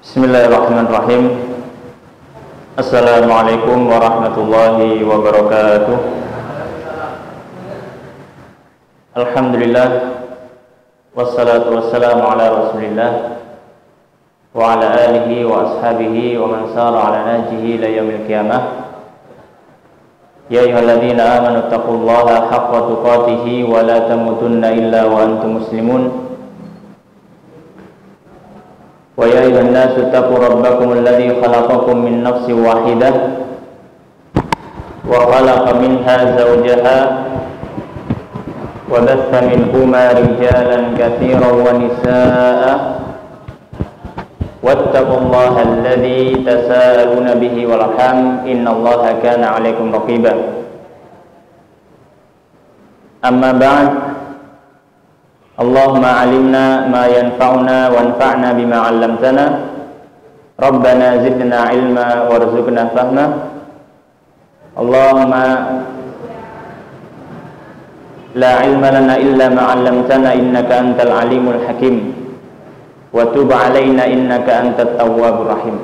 Bismillahirrahmanirrahim. Assalamualaikum warahmatullahi wabarakatuh. Alhamdulillah, wassalatu wassalamu ala rasulillah wa ala alihi wa ashabihi wa man sara ala najihi ila yaumil qiyamah. Ya ayyuhalladzina amanu taqullaha haqqa tuqatih wa la tamutunna illa wa antum muslimun. Wa ya ayyuhan nasu taqu rabbakum alladzi khalaqakum min nafsin wahidah wa khalaqa minha zawjaha wa batha minhuma rijalan katsiran wa nisaa'a wattaqullaha alladzi tasaaluna bihi wal arham innallaha kana 'alaikum raqiba. Amma ba'd. Allahumma alimna ma yanfa'una wanfa'na bima 'allamtana. Rabbana zidna ilma warzuqna fahma. Allahumma la ilma lana illa ma 'allamtana innaka antal alimul hakim. Wa tub 'alaina innaka antat tawwabur rahim.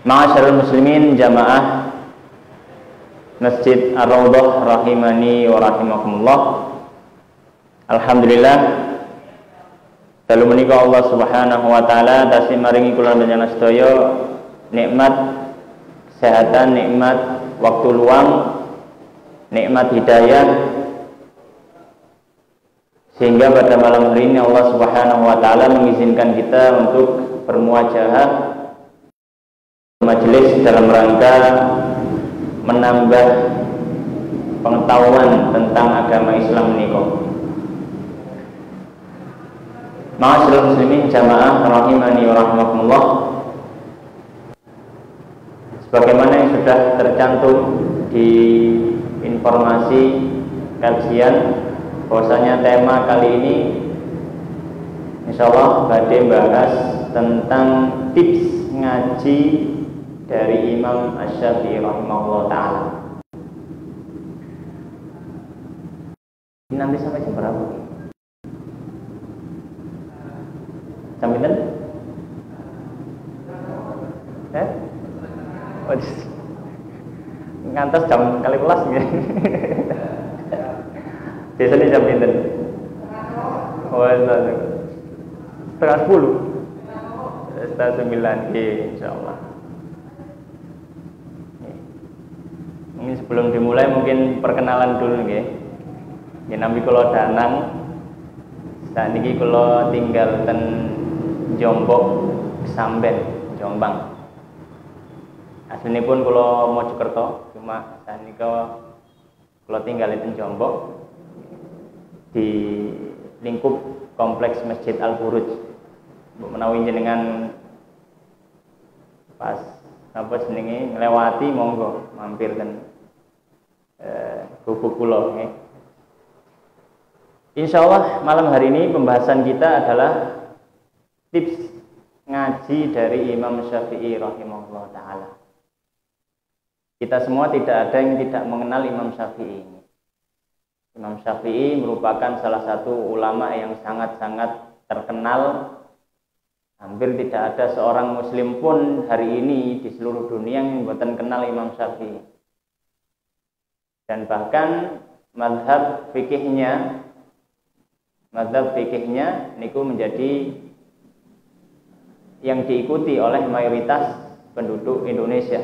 Ma'asyiral muslimin jamaah Masjid Ar-Raudhah rahimani wa rahimakumullah. Alhamdulillah, dalu menika Allah Subhanahu wa taala tasih maringi kula panjenengan sedaya nikmat kesehatan, nikmat waktu luang, nikmat hidayah, sehingga pada malam hari ini Allah Subhanahu wa taala mengizinkan kita untuk bermuajahah majelis dalam rangka menambah pengetahuan tentang agama Islam menika. Ma'asyiral muslimin jamaah rahimani wa rahimakumullah. Sebagaimana yang sudah tercantum di informasi kajian, bahwasanya tema kali ini insyaallah badhe bahas tentang tips ngaji dari Imam Asy-Syafi'i rahimahullah taala. Ini nanti sampai jam berapa? Jam pinten? Ngantos jam 12 nggih. Biasanya jam pinten? Oh, setengah 10. Setengah 9 insyaallah. Ini sebelum dimulai mungkin perkenalan dulu nggih. Ya nampi kula Danang. Saat ini kula tinggal ten Jombok Samben, Jombang. Aslinipun kula Mojokerto, cuma saat ini kula tinggal di Jombok di lingkup kompleks Masjid Al-Buruj. Mbok menawi jenengan pas apa jenenge nglewati monggo mampir ten gubuk kula nggih. Insyaallah malam hari ini pembahasan kita adalah tips ngaji dari Imam Syafi'i rahimahullah ta'ala. Kita semua tidak ada yang tidak mengenal Imam Syafi'i. Imam Syafi'i merupakan salah satu ulama yang sangat-sangat terkenal. Hampir tidak ada seorang muslim pun hari ini di seluruh dunia yang bukan kenal Imam Syafi'i. Dan bahkan mazhab fikihnya niku menjadi yang diikuti oleh mayoritas penduduk Indonesia.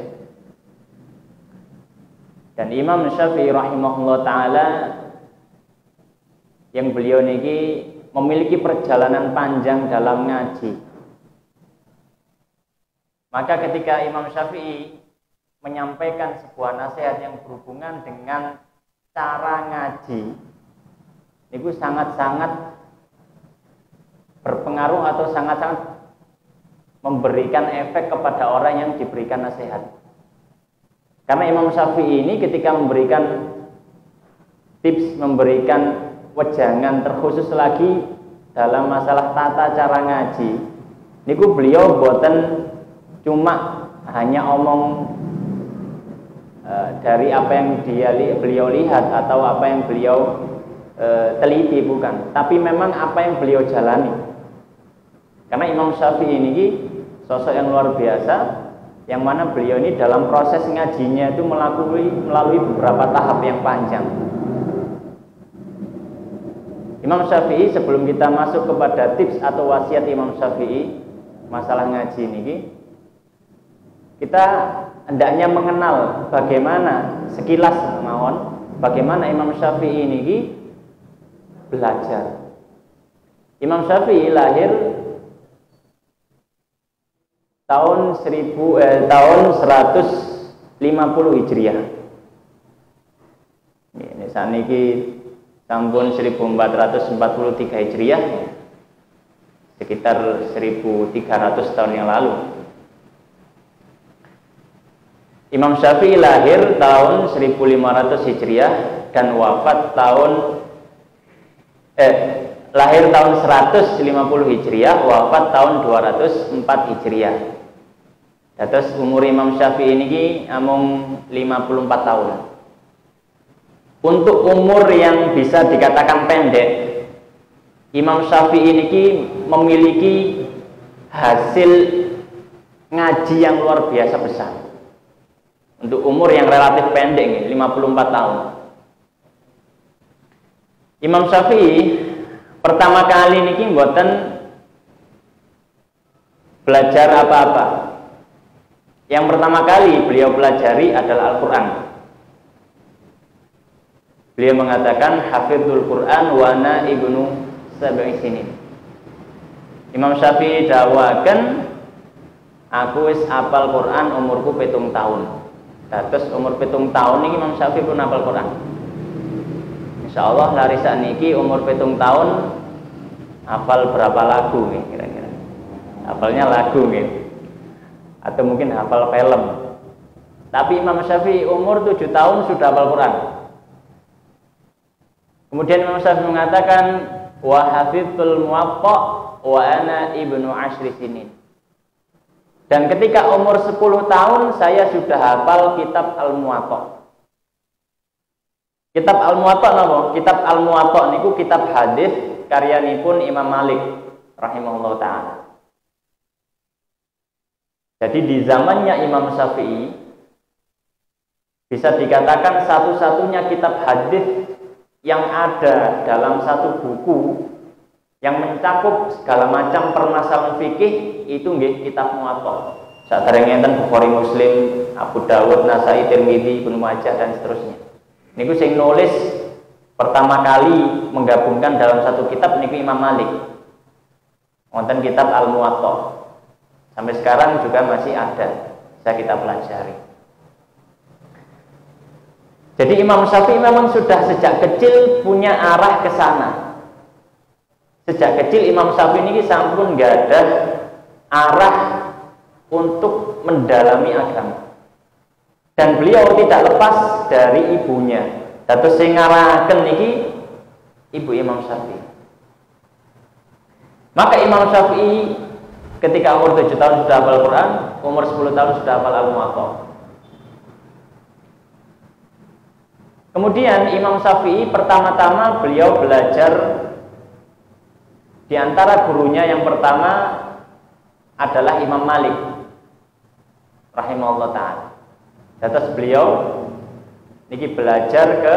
Dan Imam Syafi'i rahimahullah ta'ala yang beliau niki memiliki perjalanan panjang dalam ngaji. Maka ketika Imam Syafi'i menyampaikan sebuah nasihat yang berhubungan dengan cara ngaji, niku sangat-sangat berpengaruh atau sangat-sangat memberikan efek kepada orang yang diberikan nasihat. Karena Imam Syafi'i ini ketika memberikan tips, memberikan wejangan terkhusus lagi dalam masalah tata cara ngaji, niku beliau boten cuma hanya omong dari apa yang beliau lihat atau apa yang beliau teliti, bukan, tapi memang apa yang beliau jalani. Karena Imam Syafi'i ini sosok yang luar biasa, yang mana beliau ini dalam proses ngajinya itu melalui beberapa tahap yang panjang. Imam Syafi'i, sebelum kita masuk kepada tips atau wasiat Imam Syafi'i masalah ngaji ini, kita hendaknya mengenal bagaimana sekilas bagaimana Imam Syafi'i ini belajar. Imam Syafi'i lahir tahun 150 Hijriah. Ini saat ini tahun 1443 Hijriah, sekitar 1300 tahun yang lalu. Imam Syafi'i lahir tahun 1500 Hijriah dan wafat lahir tahun 150 Hijriah, wafat tahun 204 Hijriah. Terus umur Imam Syafi'i ini amung 54 tahun. Untuk umur yang bisa dikatakan pendek, Imam Syafi'i ini memiliki hasil ngaji yang luar biasa besar. Untuk umur yang relatif pendek, 54 tahun. Imam Syafi'i pertama kali niki mboten belajar apa-apa. Yang pertama kali beliau pelajari adalah Al-Quran. Beliau mengatakan hafizul Quran wa ana ibnu sab'i sinin. Imam Syafi'i dawakan, aku wis apal Quran umurku 7 tahun. Terus umur 7 tahun ini Imam Syafi'i pun hafal Quran. Insyaallah lari sakniki umur 7 tahun hafal berapa lagu nih kira-kira? Hafalnya lagu nih. Atau mungkin hafal film. Tapi Imam Syafi'i umur 7 tahun sudah hafal Quran. Kemudian Imam Syafi'i mengatakan wa hafizul muwatta wa ana ibnu asyri sinin. Dan ketika umur 10 tahun saya sudah hafal kitab Al-Muwatta. Kitab Al-Muwatta napa? Kitab Al-Muwatta niku kitab hadis karyanipun Imam Malik rahimahullah taala. Jadi di zamannya Imam Syafi'i bisa dikatakan satu-satunya kitab hadis yang ada dalam satu buku yang mencakup segala macam permasalahan fikih itu nggih kitab Muwatta. Saderenge enten Bukhari, Muslim, Abu Dawud, Nasai, Tirmidzi, Ibnu Majah dan seterusnya. Niku sing nulis pertama kali menggabungkan dalam satu kitab niku Imam Malik. Wonten kitab Al-Muwatta. Sampai sekarang juga masih ada, bisa kita pelajari. Jadi Imam Syafi'i memang sudah sejak kecil punya arah ke sana. Sejak kecil Imam Syafi'i ini sampun nggak ada arah untuk mendalami agama. Dan beliau tidak lepas dari ibunya. Terus sing ngarahaken niki ibu Imam Syafi'i. Maka Imam Syafi'i ketika umur 7 tahun sudah hafal Quran, umur 10 tahun sudah hafal Al-Muwatta. Kemudian Imam Syafi'i pertama-tama beliau belajar. Di antara gurunya yang pertama adalah Imam Malik rahimahullah ta'ala. Terus beliau niki belajar ke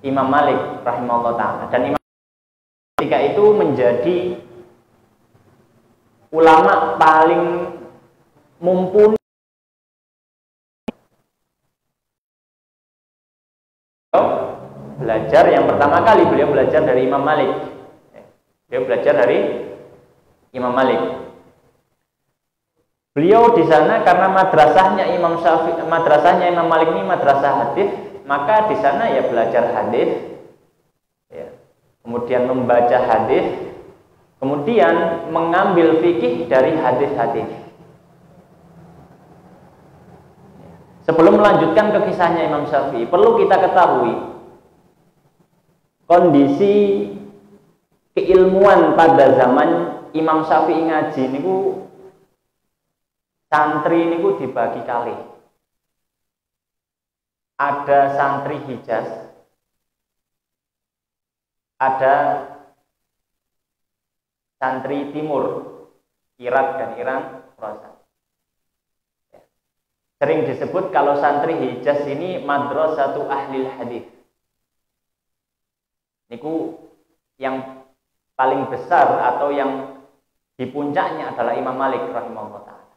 Imam Malik rahimahullah ta'ala. Dan Imam ketika itu menjadi ulama paling mumpuni. Belajar yang pertama kali beliau belajar dari Imam Malik. Beliau belajar dari Imam Malik. Beliau di sana karena madrasahnya Imam Malik ini madrasah hadis, maka di sana ya belajar hadis, ya. Kemudian membaca hadis, kemudian mengambil fikih dari hadis-hadis. Sebelum melanjutkan ke kisahnya Imam Syafi'i, perlu kita ketahui kondisi keilmuan pada zaman Imam Syafi'i ngaji niku santri niku dibagi kali. Ada santri Hijaz, ada santri timur, Irak dan Iran, Khurasan. Sering disebut kalau santri Hijaz ini madrasatu ahlil hadis. Niku yang paling besar atau yang di puncaknya adalah Imam Malik rahimahullah ta'ala.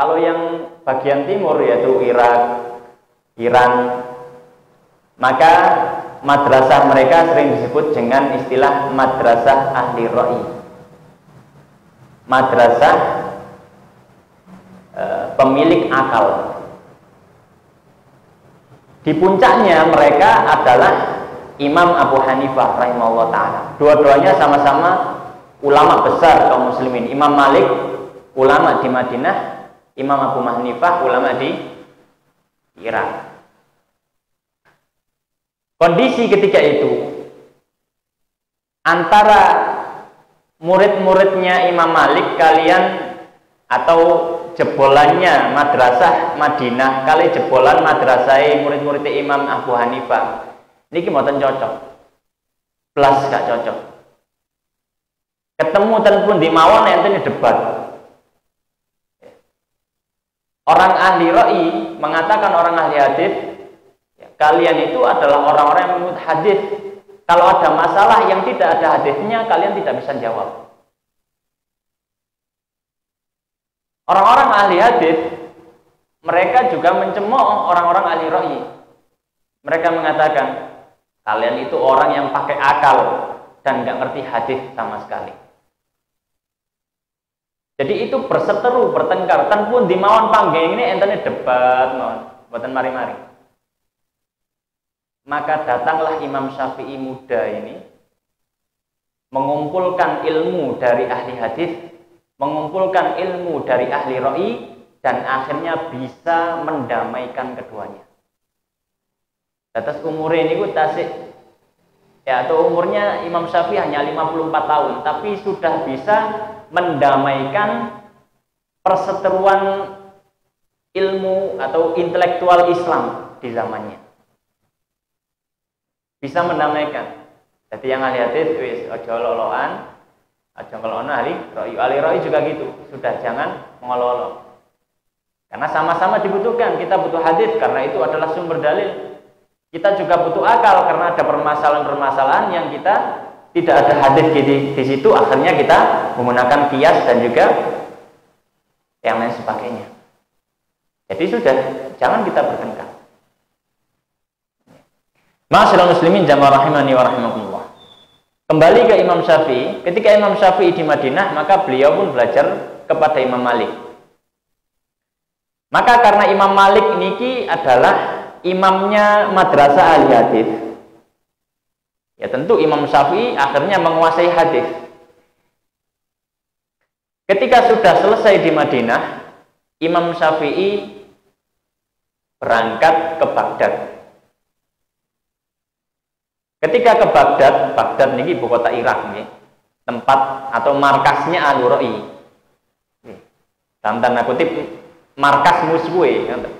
Kalau yang bagian timur yaitu Irak, Iran, maka madrasah mereka sering disebut dengan istilah madrasah ahli ra'i. Madrasah pemilik akal. Di puncaknya mereka adalah Imam Abu Hanifah rahimahullah ta'ala. Dua-duanya sama-sama ulama besar kaum muslimin. Imam Malik ulama di Madinah, Imam Abu Hanifah ulama di Irak. Kondisi ketika itu antara murid-muridnya Imam Malik kalian atau jebolannya madrasah Madinah kali jebolan madrasah murid-muridnya Imam Abu Hanifah niki mboten cocok. Belas gak cocok. Ketemu ten pun di mawon enten debat. Orang ahli ra'i mengatakan orang ahli hadis, ya, kalian itu adalah orang-orang yang menurut hadis. Kalau ada masalah yang tidak ada hadisnya, kalian tidak bisa jawab. Orang-orang ahli hadis, mereka juga mencemooh orang-orang ahli ra'i. Mereka mengatakan, kalian itu orang yang pakai akal dan nggak ngerti hadis sama sekali. Jadi itu berseteru, bertengkar. Tan pun di mawon panggeng ini entene debat mawon, boten mari-mari. Maka datanglah Imam Syafi'i muda ini mengumpulkan ilmu dari ahli hadis, mengumpulkan ilmu dari ahli ra'i, dan akhirnya bisa mendamaikan keduanya. Atas umurnya ini tasik, ya, atau umurnya Imam Syafi'i hanya 54 tahun, tapi sudah bisa mendamaikan perseteruan ilmu atau intelektual Islam di zamannya. Bisa mendamaikan. Jadi yang ahli hadis wis aja loloan, aja ngelono ahli ra'i juga gitu. Sudah jangan ngololo. Karena sama-sama dibutuhkan. Kita butuh hadis karena itu adalah sumber dalil. Kita juga butuh akal karena ada permasalahan-permasalahan yang kita tidak ada hadis di situ, akhirnya kita menggunakan kias dan juga yang lain sebagainya. Jadi sudah, jangan kita bertengkar. Ma'asyiral muslimin jamaah rahimani wa rahimakumullah. Kembali ke Imam Syafi'i. Ketika Imam Syafi'i di Madinah, maka beliau pun belajar kepada Imam Malik. Maka karena Imam Malik niki adalah imamnya madrasah ahli hadis, ya tentu Imam Syafi'i akhirnya menguasai hadis. Ketika sudah selesai di Madinah, Imam Syafi'i berangkat ke Baghdad. Ketika ke Baghdad, Baghdad ini ibu kota Irak nih, tempat atau markasnya Ahlul Ra'i. Dalam tanda kutip markas musuhnya.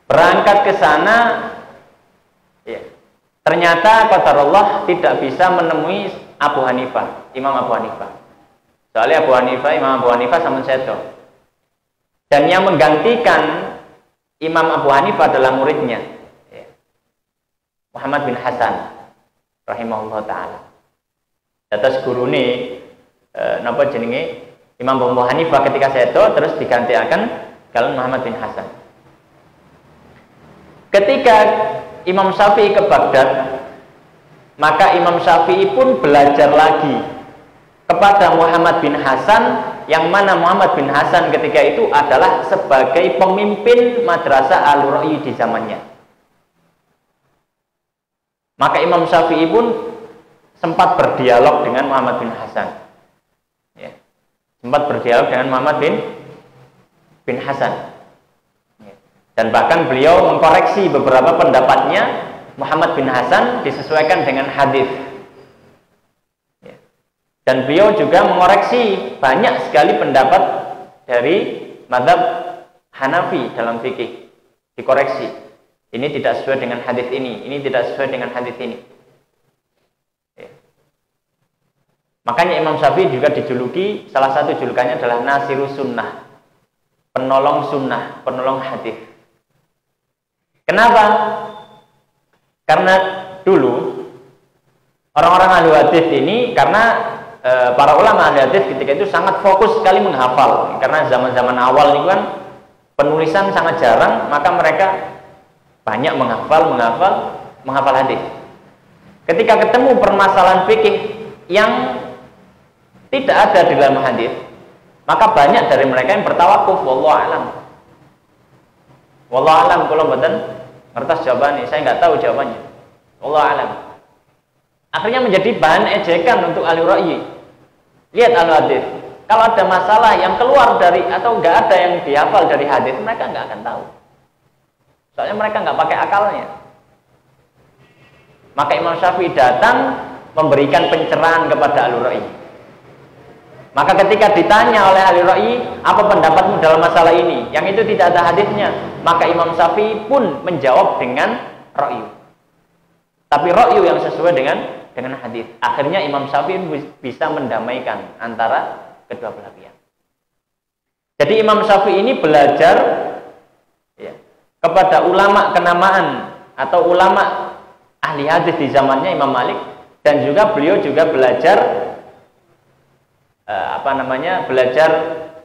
Berangkat ke sana, ya, ternyata qadarullah tidak bisa menemui Abu Hanifah, Imam Abu Hanifah. Soalnya Imam Abu Hanifah sampun sedo. Dan yang menggantikan Imam Abu Hanifah adalah muridnya, ya, Muhammad bin Hasan rahimahullah taala. Atas gurune napa jenenge Imam Abu Hanifah ketika sedo terus digantikan kalian Muhammad bin Hasan. Ketika Imam Syafi'i ke Baghdad, maka Imam Syafi'i pun belajar lagi kepada Muhammad bin Hasan, yang mana Muhammad bin Hasan ketika itu adalah sebagai pemimpin madrasah Ahlul Ra'i di zamannya. Maka Imam Syafi'i pun sempat berdialog dengan Muhammad bin Hasan, ya, sempat berdialog dengan Muhammad bin Hasan. Dan bahkan beliau mengkoreksi beberapa pendapatnya Muhammad bin Hasan disesuaikan dengan hadis. Dan beliau juga mengoreksi banyak sekali pendapat dari mazhab Hanafi dalam fikih. Dikoreksi. Ini tidak sesuai dengan hadis ini tidak sesuai dengan hadis ini. Makanya Imam Syafi'i juga dijuluki, salah satu julukannya adalah Nasirus Sunnah, penolong sunnah, penolong hadis. Kenapa? Karena dulu orang-orang ahli hadis ini, karena para ulama ahli hadis ketika itu sangat fokus sekali menghafal, karena zaman-zaman awal itu kan penulisan sangat jarang, maka mereka banyak menghafal hadis. Ketika ketemu permasalahan fikih yang tidak ada di dalam hadis, maka banyak dari mereka yang bertawakuf. Wallahu alam. Wallahu alam, kalau mboten ngertos jawabannya, saya nggak tahu jawabannya. Wallahu alam. Akhirnya menjadi bahan ejekan untuk ahli ra'yi. Lihat ahli hadis, kalau ada masalah yang keluar dari atau nggak ada yang dihafal dari hadis, mereka nggak akan tahu. Soalnya mereka nggak pakai akalnya. Maka Imam Syafi'i datang memberikan pencerahan kepada ahli ra'yi. Maka ketika ditanya oleh ahli ra'yi, apa pendapatmu dalam masalah ini, yang itu tidak ada hadisnya, maka Imam Syafi'i pun menjawab dengan ra'yu. Tapi ra'yu yang sesuai dengan hadis. Akhirnya Imam Syafi'i bisa mendamaikan antara kedua belah pihak. Jadi Imam Syafi'i ini belajar ya, kepada ulama kenamaan atau ulama ahli hadis di zamannya Imam Malik, dan juga beliau juga belajar belajar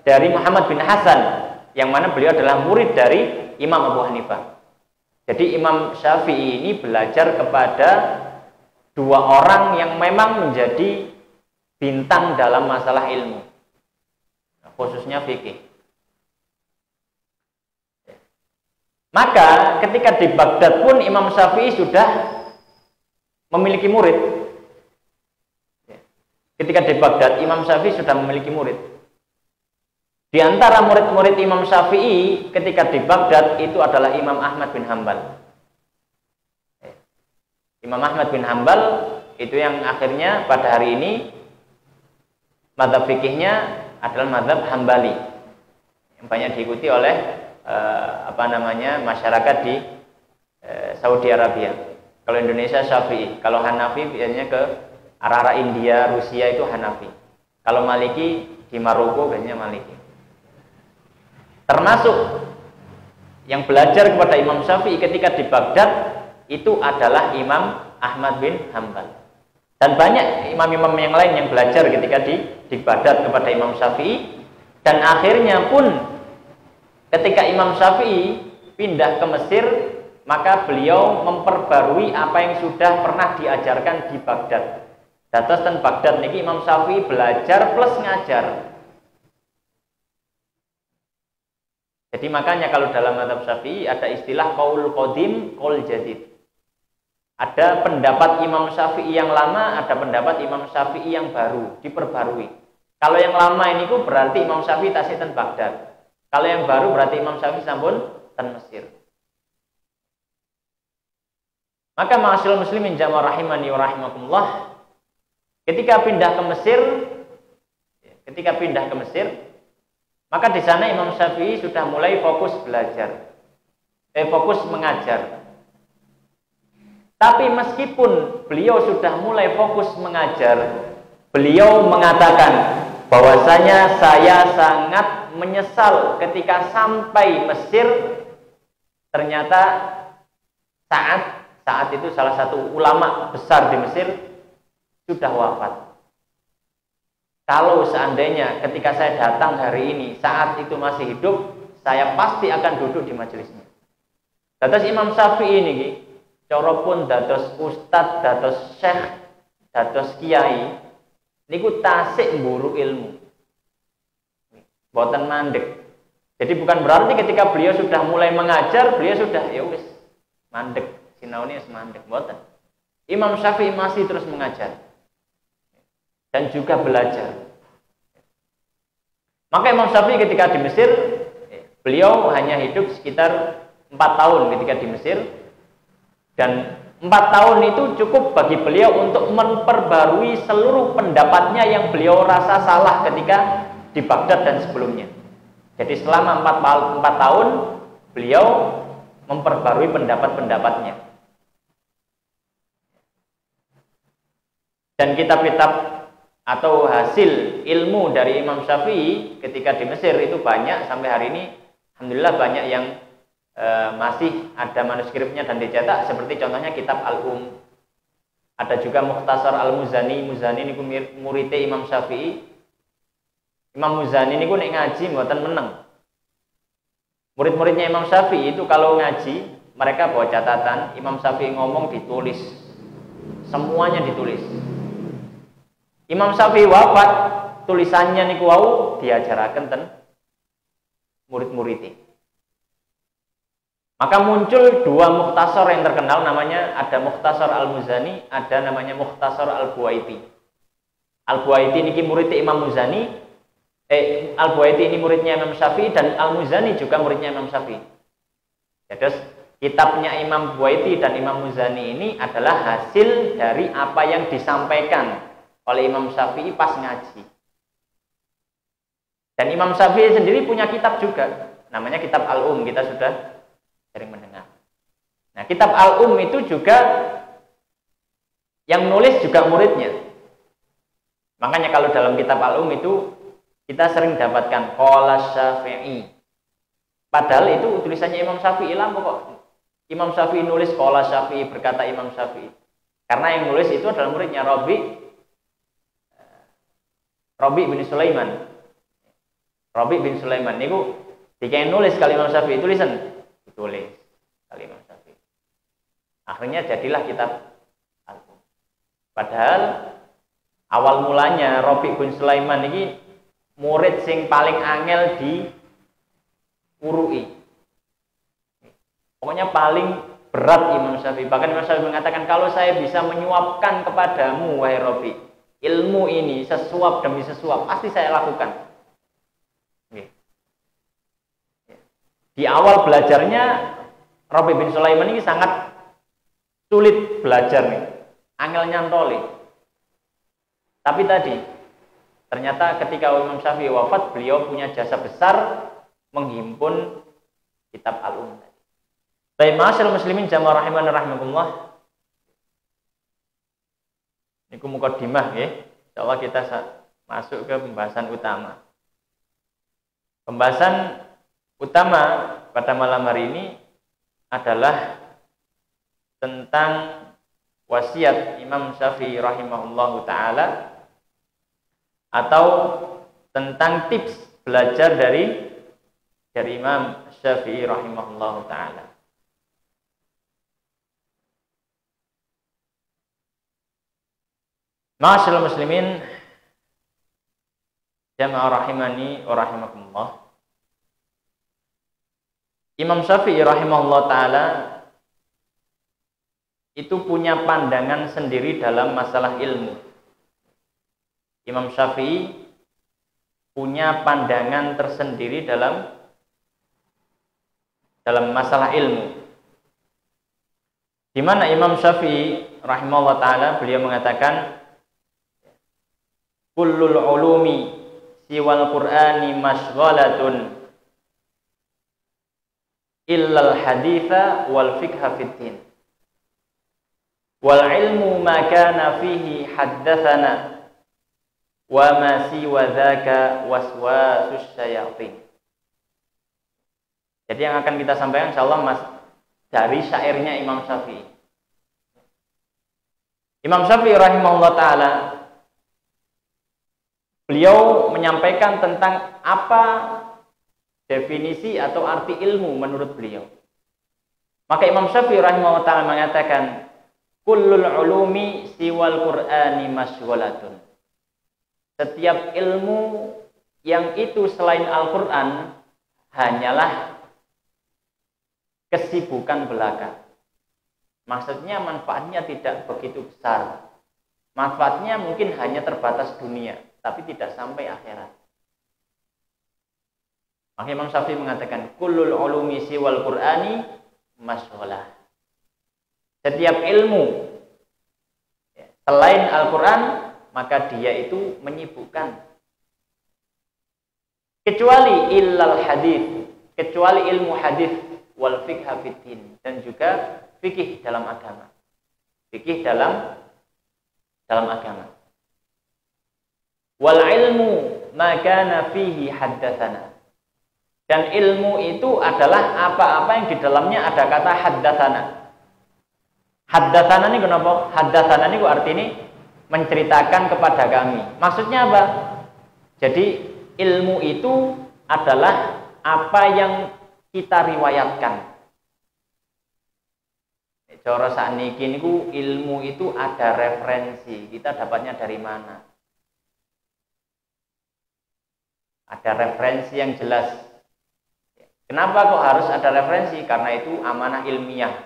dari Muhammad bin Hasan, yang mana beliau adalah murid dari Imam Abu Hanifah. Jadi Imam Syafi'i ini belajar kepada dua orang yang memang menjadi bintang dalam masalah ilmu, khususnya fikih. Maka ketika di Baghdad pun Imam Syafi'i sudah memiliki murid. Ketika di Baghdad, Imam Syafi'i sudah memiliki murid. Di antara murid-murid Imam Syafi'i ketika di Baghdad itu adalah Imam Ahmad bin Hambal. Imam Ahmad bin Hambal itu yang akhirnya pada hari ini mazhab fikihnya adalah mazhab Hambali, yang banyak diikuti oleh masyarakat di Saudi Arabia. Kalau Indonesia Syafi'i, kalau Hanafi biasanya ke arah-arah India, Rusia itu Hanafi. Kalau Maliki di Maroko biasanya Maliki. Termasuk yang belajar kepada Imam Syafi'i ketika di Baghdad itu adalah Imam Ahmad bin Hambal. Dan banyak imam-imam yang lain yang belajar ketika di Baghdad kepada Imam Syafi'i. Dan akhirnya pun ketika Imam Syafi'i pindah ke Mesir, maka beliau memperbarui apa yang sudah pernah diajarkan di Baghdad. Dados ten Baghdad niki Imam Syafi'i belajar plus ngajar. Jadi makanya kalau dalam mazhab Syafi'i ada istilah qaul qadim, qaul jadid. Ada pendapat Imam Syafi'i yang lama, ada pendapat Imam Syafi'i yang baru, diperbarui. Kalau yang lama ini berarti Imam Syafi'i tasih ten Baghdad. Kalau yang baru berarti Imam Syafi'i sampun ten Mesir. Maka ma'asyiral muslimin jamaah rahimani wa rahimakumullah, ketika pindah ke Mesir, maka di sana Imam Syafi'i sudah mulai fokus belajar, fokus mengajar. Tapi meskipun beliau sudah mulai fokus mengajar, beliau mengatakan bahwasanya saya sangat menyesal ketika sampai Mesir, ternyata saat itu salah satu ulama besar di Mesir sudah wafat. Kalau seandainya ketika saya datang hari ini saat itu masih hidup, saya pasti akan duduk di majelisnya. Dados Imam Syafi'i ini cara pun dados ustadz, dados syekh, dados kiai niku tasik mburu ilmu. Boten mandek. Jadi bukan berarti ketika beliau sudah mulai mengajar, beliau sudah ya wis mandek, sinaune wis mandek, boten. Imam Syafi'i masih terus mengajar dan juga belajar. Maka Imam Syafi'i ketika di Mesir, beliau hanya hidup sekitar 4 tahun ketika di Mesir, dan 4 tahun itu cukup bagi beliau untuk memperbarui seluruh pendapatnya yang beliau rasa salah ketika di Baghdad dan sebelumnya. Jadi selama 4 tahun beliau memperbarui pendapat-pendapatnya. Dan kitab-kitab atau hasil ilmu dari Imam Syafi'i ketika di Mesir itu banyak, sampai hari ini alhamdulillah banyak yang masih ada manuskripnya dan dicetak, seperti contohnya kitab Al-Um. Ada juga Mukhtasar Al-Muzani. Muzani niku muridé Imam Syafi'i. Imam Muzani niku nek ngaji mboten meneng. Murid-muridnya Imam Syafi'i itu kalau ngaji, mereka bawa catatan, Imam Syafi'i ngomong ditulis. Semuanya ditulis. Imam Syafi'i wafat, tulisannya niku wau diajaraken ten murid-muridé. Maka muncul dua mukhtasar yang terkenal, namanya ada Mukhtasar Al-Muzani, ada namanya Mukhtasar Al-Buwaiti. Al-Buwaiti niki muridnya Imam Muzani, Al-Buwaiti ini muridnya Imam Syafi'i, dan Al-Muzani juga muridnya Imam Syafi'i. Jadi kitabnya Imam Buwaiti dan Imam Muzani ini adalah hasil dari apa yang disampaikan oleh Imam Syafi'i pas ngaji. Dan Imam Syafi'i sendiri punya kitab juga, namanya kitab Al-Um, kita sudah sering mendengar. Nah, kitab Al-Um itu juga yang nulis juga muridnya. Makanya kalau dalam kitab Al-Um itu kita sering dapatkan qala Syafi'i. Padahal itu tulisannya Imam Syafi'i lah kok. Imam Syafi'i nulis qala Syafi'i, berkata Imam Syafi'i. Karena yang nulis itu adalah muridnya Rabi bin Sulaiman. Rabi bin Sulaiman niku dikain nulis kali Imam Syafi'i tulisan ditulis kali Imam Syafi'i. Akhirnya jadilah kitab Al-Um. Padahal awal mulanya Rabi bin Sulaiman ini murid sing paling angel di urui. Pokoknya paling berat Imam Syafi'i. Bahkan Imam Syafi'i mengatakan, kalau saya bisa menyuapkan kepadamu wahai Rabi, ilmu ini sesuap demi sesuap pasti saya lakukan. Di awal belajarnya Rabi bin Sulaiman ini sangat sulit belajar nih, angel nyantoli. Tapi tadi ternyata ketika Imam Syafi'i wafat, beliau punya jasa besar menghimpun kitab Al-Um. Baik, ma'asyiral muslimin jamaah rahiman rahimakumullah. Niku mukadimah nggih. Insyaallah kita masuk ke pembahasan utama. Pembahasan utama pada malam hari ini adalah tentang wasiat Imam Syafi'i rahimahullahu ta'ala, atau tentang tips belajar dari Imam Syafi'i rahimahullahu ta'ala. Ma'asyiral muslimin jamaah rahimani wa rahimakumullah. Imam Syafi'i rahimahullah ta'ala itu punya pandangan sendiri dalam masalah ilmu. Imam Syafi'i punya pandangan tersendiri dalam masalah ilmu. Di mana Imam Syafi'i rahimahullah ta'ala beliau mengatakan, kullul ulumi siwal qur'ani mashghalatun illal haditha wal fiqha fid din wal ilmu ma kana fihi haddatsana wa ma siwa dzaka waswasus syayatin. Jadi yang akan kita sampaikan insyaallah dari syairnya Imam Syafi'i. Imam Syafi'i rahimahullah ta'ala beliau menyampaikan tentang apa definisi atau arti ilmu menurut beliau. Maka Imam Syafi'i rahimahullah ta'ala mengatakan, kullul ulumi siwal qur'ani mashghalatun. Setiap ilmu yang itu selain Al-Qur'an hanyalah kesibukan belaka. Maksudnya manfaatnya tidak begitu besar. Manfaatnya mungkin hanya terbatas dunia, tapi tidak sampai akhirat. Maka Imam Syafi'i mengatakan, kullul ulumi siwal qur'ani mashghalah. Setiap ilmu selain Al-Qur'an, maka dia itu menyibukkan. Kecuali illal hadith, kecuali ilmu hadith wal fiqha fid din, dan juga fikih dalam agama. Fikih dalam agama. Wal ilmu ma kana fihi haddatsana. Dan ilmu itu adalah apa-apa yang di dalamnya ada kata haddatsana. Haddatsana ini kenapa? Haddatsana ini artinya menceritakan kepada kami. Maksudnya apa? Jadi ilmu itu adalah apa yang kita riwayatkan. Cara sakniki niku ilmu itu ada referensi. Kita dapatnya dari mana? Ada referensi yang jelas. Kenapa kok harus ada referensi? Karena itu amanah ilmiah.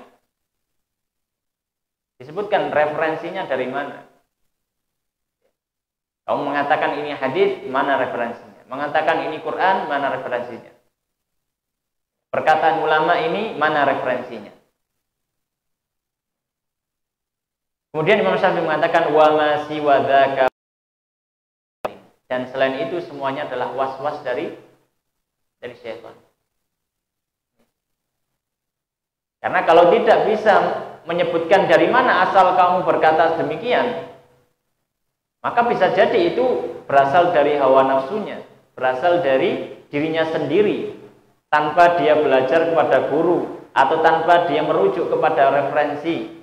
Disebutkan referensinya dari mana? Kamu mengatakan ini hadis, mana referensinya? Mengatakan ini Quran, mana referensinya? Perkataan ulama ini, mana referensinya? Kemudian Imam Syafi'i mengatakan wa ma siwa dzaka, dan selain itu semuanya adalah was-was dari syaitan. Karena kalau tidak bisa menyebutkan dari mana asal kamu berkata demikian, maka bisa jadi itu berasal dari hawa nafsunya, berasal dari dirinya sendiri, tanpa dia belajar kepada guru atau tanpa dia merujuk kepada referensi.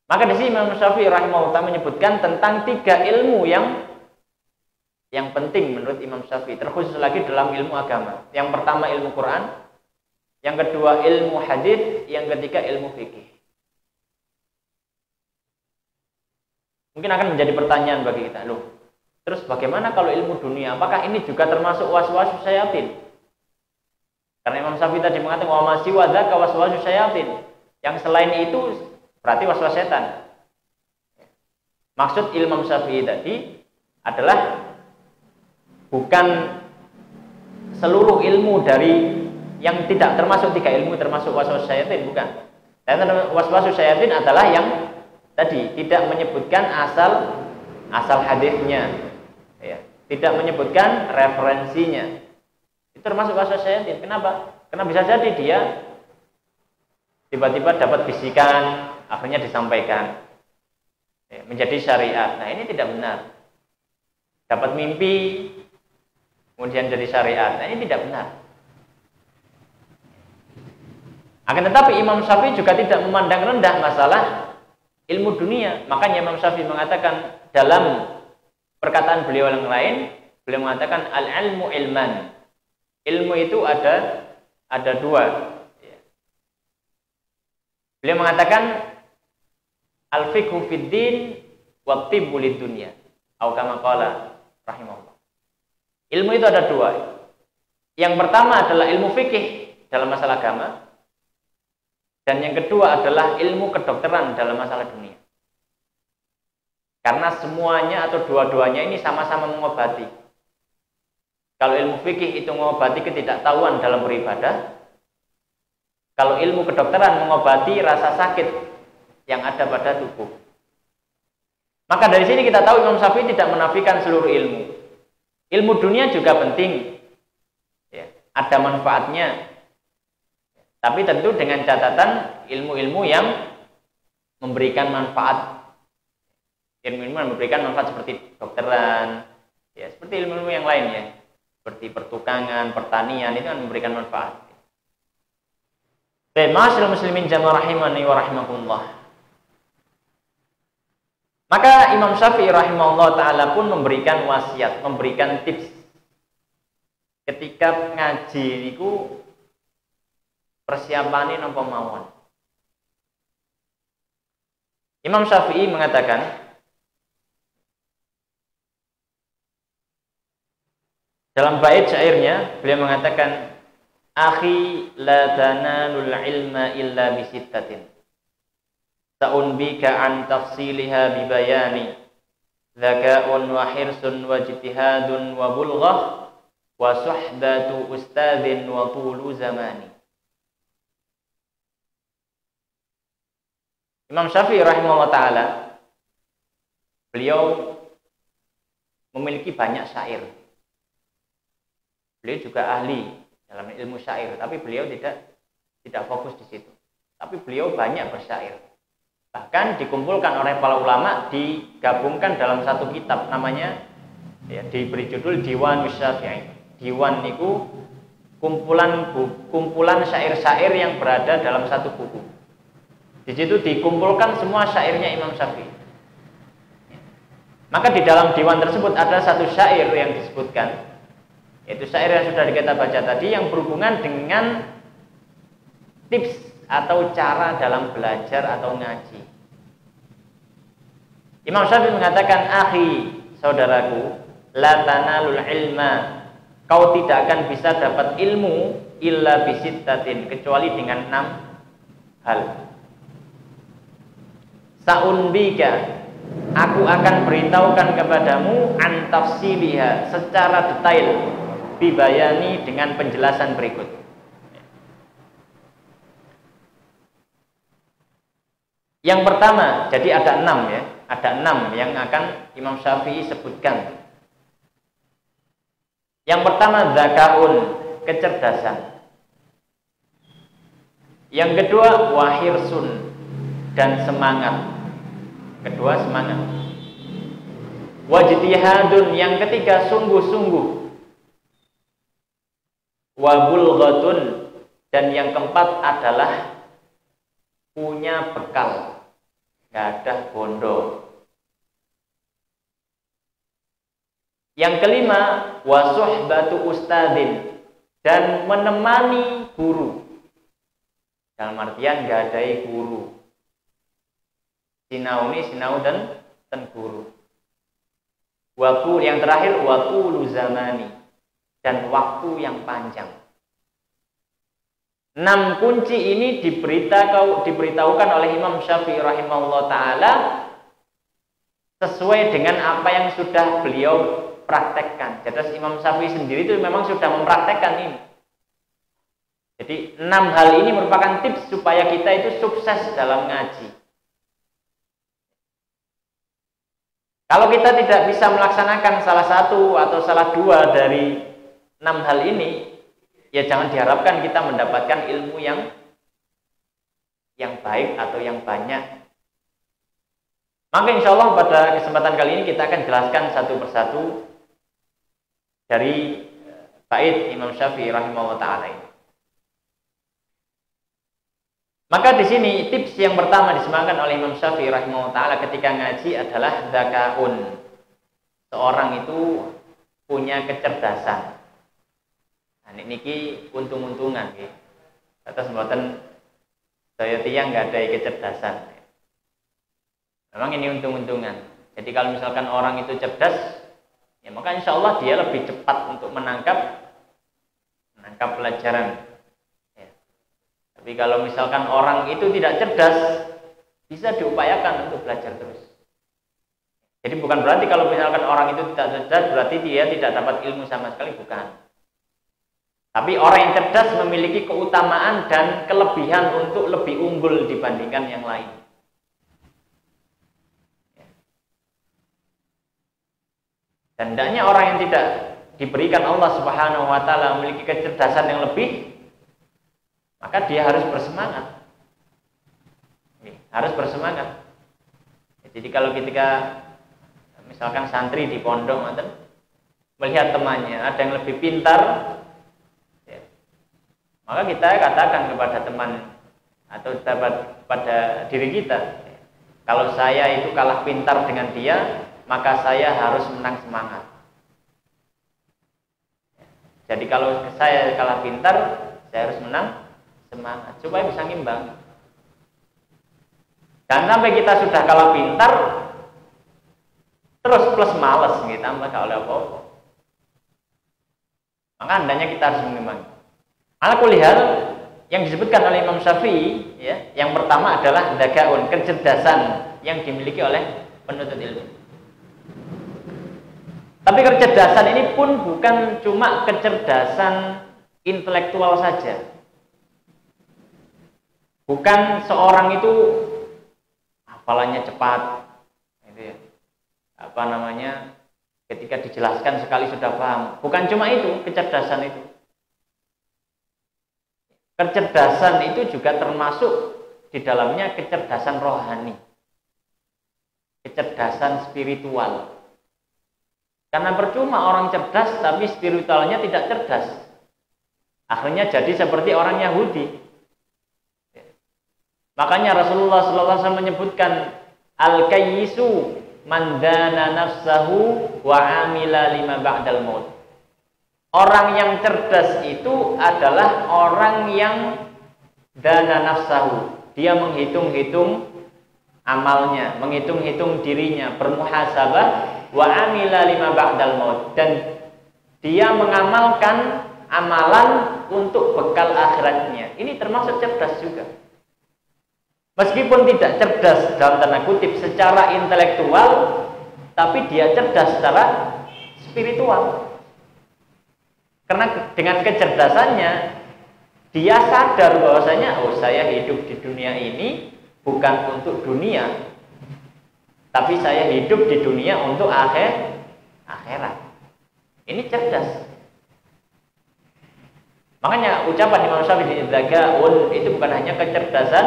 Maka di sini Imam Syafi'i rahimahullah menyebutkan tentang 3 ilmu yang penting menurut Imam Syafi'i, terkhusus lagi dalam ilmu agama. Yang pertama ilmu Quran, yang kedua ilmu hadis, yang ketiga ilmu fikih. Mungkin akan menjadi pertanyaan bagi kita, loh, terus bagaimana kalau ilmu dunia? Apakah ini juga termasuk waswasu syayatin? Karena Imam Syafi'i tadi mengatakan wa ma siwa dzaka waswasu syayatin. Yang selain itu berarti waswas setan. Maksud Imam Syafi'i tadi adalah bukan seluruh ilmu dari yang tidak termasuk 3 ilmu termasuk waswas syaitan, bukan. Dan waswas syaitan adalah yang tadi tidak menyebutkan asal hadisnya, ya, tidak menyebutkan referensinya. Itu termasuk waswas syaitan. Kenapa? Karena bisa jadi dia tiba-tiba dapat bisikan, akhirnya disampaikan, ya, menjadi syariat. Nah, ini tidak benar. Dapat mimpi kemudian jadi syariat. Nah, ini tidak benar. Akan tetapi Imam Syafi'i juga tidak memandang rendah masalah ilmu dunia. Makanya Imam Syafi'i mengatakan dalam perkataan beliau yang lain, beliau mengatakan al-ilmu ilman. Ilmu itu ada 2. Beliau mengatakan al-fiqhu fid din wa tibbu lid dunya. Atau kama qala rahimahullah. Ilmu itu ada 2. Yang pertama adalah ilmu fikih dalam masalah agama, dan yang kedua adalah ilmu kedokteran dalam masalah dunia. Karena semuanya atau dua-duanya ini sama-sama mengobati. Kalau ilmu fikih itu mengobati ketidaktahuan dalam beribadah, kalau ilmu kedokteran mengobati rasa sakit yang ada pada tubuh. Maka dari sini kita tahu Imam Syafi'i tidak menafikan seluruh ilmu. Ilmu dunia juga penting, ya, ada manfaatnya. Tapi tentu dengan catatan ilmu-ilmu yang memberikan manfaat. Ilmu-ilmu yang memberikan manfaat seperti dokteran, ya, seperti ilmu-ilmu yang lainnya, seperti pertukangan, pertanian, itu kan memberikan manfaat. Baik, ma'asyiral muslimin jamaah rahimani wa rahimakumullah. Maka Imam Syafi'i rahimahullah ta'ala pun memberikan wasiat, memberikan tips. Ketika ngaji niku persiapane napa mawon. Imam Syafi'i mengatakan dalam bait syairnya, beliau mengatakan akhi la tanalul ilma illa bisittatin sa'unbika an tafsiliha bibayani dzaka'un wa hirsun wa ijtihadun wa bulghah wa suhbatu ustadzin wa tulu zamani. Imam Syafi'i rahimahullah ta'ala beliau memiliki banyak syair. Beliau juga ahli dalam ilmu syair, tapi beliau tidak fokus di situ. Tapi beliau banyak bersyair. Bahkan dikumpulkan oleh para ulama, digabungkan dalam satu kitab namanya, ya, diberi judul Diwan Syafi'i. Diwan itu kumpulan syair-syair yang berada dalam satu buku. Di situ dikumpulkan semua syairnya Imam Syafi'i. Maka di dalam diwan tersebut ada satu syair yang disebutkan, yaitu syair yang sudah kita baca tadi, yang berhubungan dengan tips atau cara dalam belajar atau ngaji. Imam Syafi'i mengatakan, "Akhi, saudaraku, la tanalul ilma, kau tidak akan bisa dapat ilmu illa bisittatin, kecuali dengan 6 hal. Sa'unbika, aku akan beritahukan kepadamu an tafsiliha, secara detail, bibayani, dengan penjelasan berikut." Yang pertama, jadi ada 6 ya, ada 6 yang akan Imam Syafi'i sebutkan. Yang pertama, zakaun, kecerdasan. Yang kedua, wahirsun, dan semangat. Kedua, semangat. Wajtihadun, yang ketiga, sungguh-sungguh. Wabulghatun, dan yang keempat adalah punya bekal, gadah bondo. Yang kelima, wasuhbatu ustadin, dan menemani guru. Dalam artian gadai guru. Sinau dan guru. Waktu yang terakhir, waktu zamani, dan waktu yang panjang. 6 kunci ini diberitahukan oleh Imam Syafi'i rahimahullah ta'ala sesuai dengan apa yang sudah beliau praktekkan. Jadi Imam Syafi'i sendiri itu memang sudah mempraktekkan ini. Jadi 6 hal ini merupakan tips supaya kita itu sukses dalam ngaji. Kalau kita tidak bisa melaksanakan salah satu atau salah 2 dari 6 hal ini, ya jangan diharapkan kita mendapatkan ilmu yang baik atau yang banyak. Maka insya Allah pada kesempatan kali ini kita akan jelaskan satu persatu dari bait Imam Syafi'i rahimahullah ta'ala ini. Maka di sini tips yang pertama disematkan oleh Imam Syafi'i rahimahullah ta'ala ketika ngaji adalah zakaun. Seorang itu punya kecerdasan. Nah, niki untung-untungan nggih. Atas mboten saya tiyang nggak ada kecerdasan. Memang ini untung-untungan. Jadi kalau misalkan orang itu cerdas, ya maka insya Allah dia lebih cepat untuk menangkap pelajaran. Ya. Tapi kalau misalkan orang itu tidak cerdas, bisa diupayakan untuk belajar terus. Jadi bukan berarti kalau misalkan orang itu tidak cerdas berarti dia tidak dapat ilmu sama sekali, bukan. Tapi orang yang cerdas memiliki keutamaan dan kelebihan untuk lebih unggul dibandingkan yang lain. Dan hendaknya orang yang tidak diberikan Allah Subhanahu wa ta'ala memiliki kecerdasan yang lebih, maka dia harus bersemangat. Harus bersemangat. Jadi kalau ketika misalkan santri di pondok melihat temannya ada yang lebih pintar, ya, maka kita katakan kepada teman atau pada diri kita, kalau saya itu kalah pintar dengan dia, maka saya harus menang semangat. Jadi kalau saya kalah pintar, saya harus menang semangat supaya bisa ngimbang. Dan sampai kita sudah kalah pintar, terus plus males, kita tambah oleh apa-apa. Maka hendaknya kita harus mengimbangi. Ala kulli hal, yang disebutkan oleh Imam Syafi'i, ya, yang pertama adalah dagaun, kecerdasan yang dimiliki oleh penuntut ilmu. Tapi kecerdasan ini pun bukan cuma kecerdasan intelektual saja. Bukan seorang itu hafalannya cepat, gitu ya. Ketika dijelaskan sekali sudah paham. Bukan cuma itu kecerdasan itu. Kecerdasan itu juga termasuk di dalamnya kecerdasan rohani, kecerdasan spiritual. Karena percuma orang cerdas tapi spiritualnya tidak cerdas. Akhirnya jadi seperti orang Yahudi. Makanya Rasulullah SAW menyebutkan al-kayyisu man dana nafsahu wa amila lima ba'dal maut. Orang yang cerdas itu adalah orang yang dana nafsahu. Dia menghitung-hitung amalnya, menghitung-hitung dirinya, bermuhasabah wa amila lima ba'dal maut, dan dia mengamalkan amalan untuk bekal akhiratnya. Ini termasuk cerdas juga. Meskipun tidak cerdas dalam tanda kutip secara intelektual, tapi dia cerdas secara spiritual. Karena dengan kecerdasannya dia sadar bahwasanya saya hidup di dunia ini bukan untuk dunia, tapi saya hidup di dunia untuk akhirat. Ini cerdas. Makanya ucapan Imam Syafi'i dzakaun itu bukan hanya kecerdasan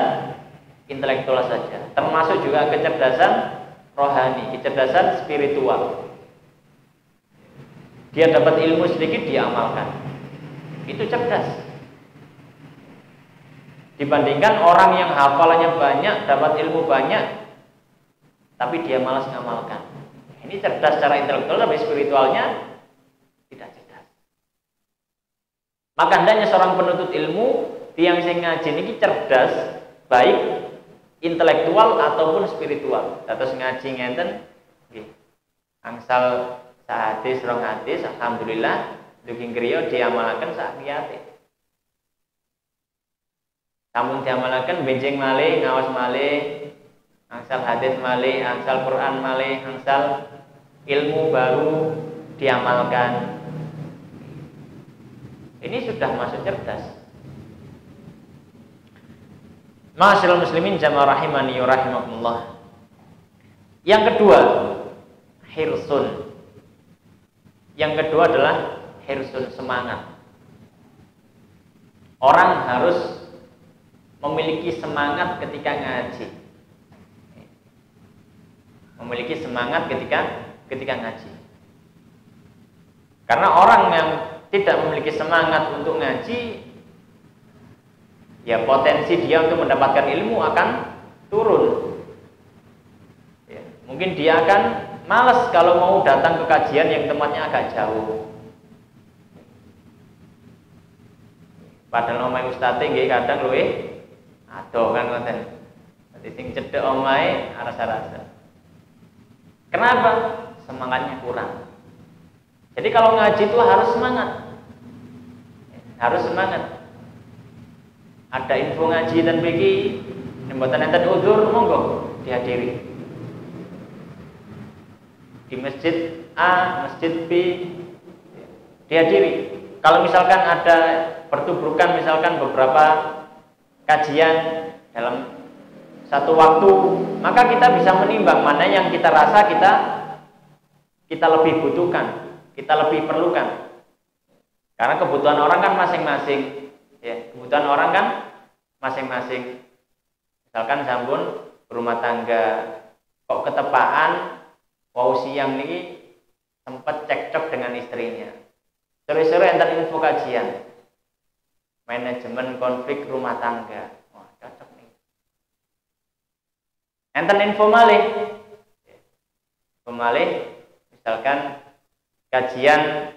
intelektual saja, termasuk juga kecerdasan rohani, kecerdasan spiritual. Dia dapat ilmu sedikit, dia amalkan. Itu cerdas. Dibandingkan orang yang hafalannya banyak, dapat ilmu banyak, tapi dia malas ngamalkan. Ini cerdas secara intelektual, tapi spiritualnya tidak cerdas. Maka hendaknya seorang penuntut ilmu, tiang sing ngaji ini cerdas, baik intelektual ataupun spiritual. Terus ngaji ngenten, angsal sahadis, rong hadis, alhamdulillah, duking kriya diamalaken sak niyate. Sampun diamalaken benjing malih, ngawas malih, angsal hadis malih, angsal Quran malih, angsal ilmu baru diamalkan. Ini sudah masuk cerdas. Ma'asyiral muslimin jamaah rahimani wa rahimakumullah. Yang kedua, hirsun. Yang kedua adalah hirsun, semangat. Orang harus memiliki semangat ketika ngaji. Memiliki semangat ketika ngaji. Karena orang yang tidak memiliki semangat untuk ngaji, ya potensi dia untuk mendapatkan ilmu akan turun. Ya, mungkin dia akan malas kalau mau datang ke kajian yang tempatnya agak jauh. Padahal omahe ustaze nggih kadang luwih adoh kan ngoten. Dadi sing cedhek omahe arasa-arasa. Kenapa? Semangatnya kurang. Jadi kalau ngaji itu harus semangat. Harus semangat. Ada info ngaji dan bagi mboten enten udzur, monggo dihadiri. Di masjid A, masjid B dihadiri. Kalau misalkan ada pertubrukan, misalkan beberapa kajian dalam satu waktu, maka kita bisa menimbang mana yang kita rasa kita lebih butuhkan, kita lebih perlukan. Karena kebutuhan orang kan masing-masing. Ya, kebutuhan orang kan masing-masing. Misalkan sampun berumah tangga, kok ketepaan wau siang niki sempat cekcok dengan istrinya. Sore-sore enten info kajian. Manajemen konflik rumah tangga. Wah, cocok nih. Enten info malih. Info malih misalkan kajian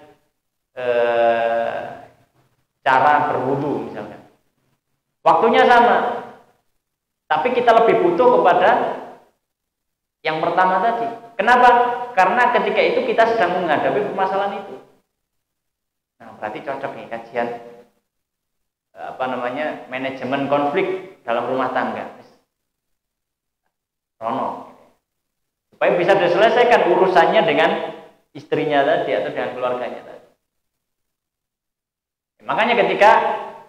cara berwudu misalkan. Waktunya sama. Tapi kita lebih butuh kepada yang pertama tadi. Kenapa? Karena ketika itu kita sedang menghadapi permasalahan itu. Nah, berarti cocok nih kajian manajemen konflik dalam rumah tangga. Rono. Supaya bisa diselesaikan urusannya dengan istrinya tadi atau dengan keluarganya tadi. Makanya ketika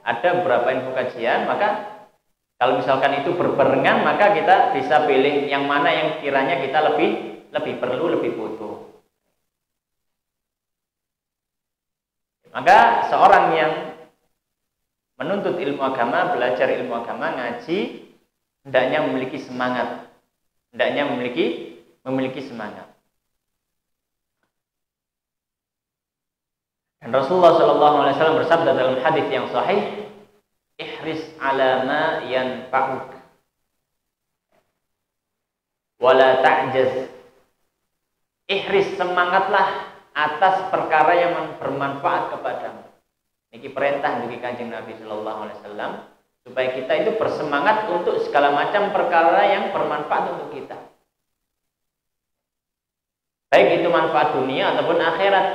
ada beberapa info kajian, maka kalau misalkan itu berbarengan, maka kita bisa pilih yang mana yang kiranya kita lebih perlu, lebih butuh. Maka seorang yang menuntut ilmu agama, belajar ilmu agama, ngaji, hendaknya memiliki semangat, hendaknya memiliki semangat. Dan Rasulullah Shallallahu Alaihi Wasallam bersabda dalam hadis yang sahih, ihris ala ma yanfa'uk, wala ta'jaz. Ihris, semangatlah atas perkara yang bermanfaat kepadamu. Ini perintah dari Kanjeng Nabi Shallallahu Alaihi Wasallam supaya kita itu bersemangat untuk segala macam perkara yang bermanfaat untuk kita. Baik itu manfaat dunia ataupun akhirat.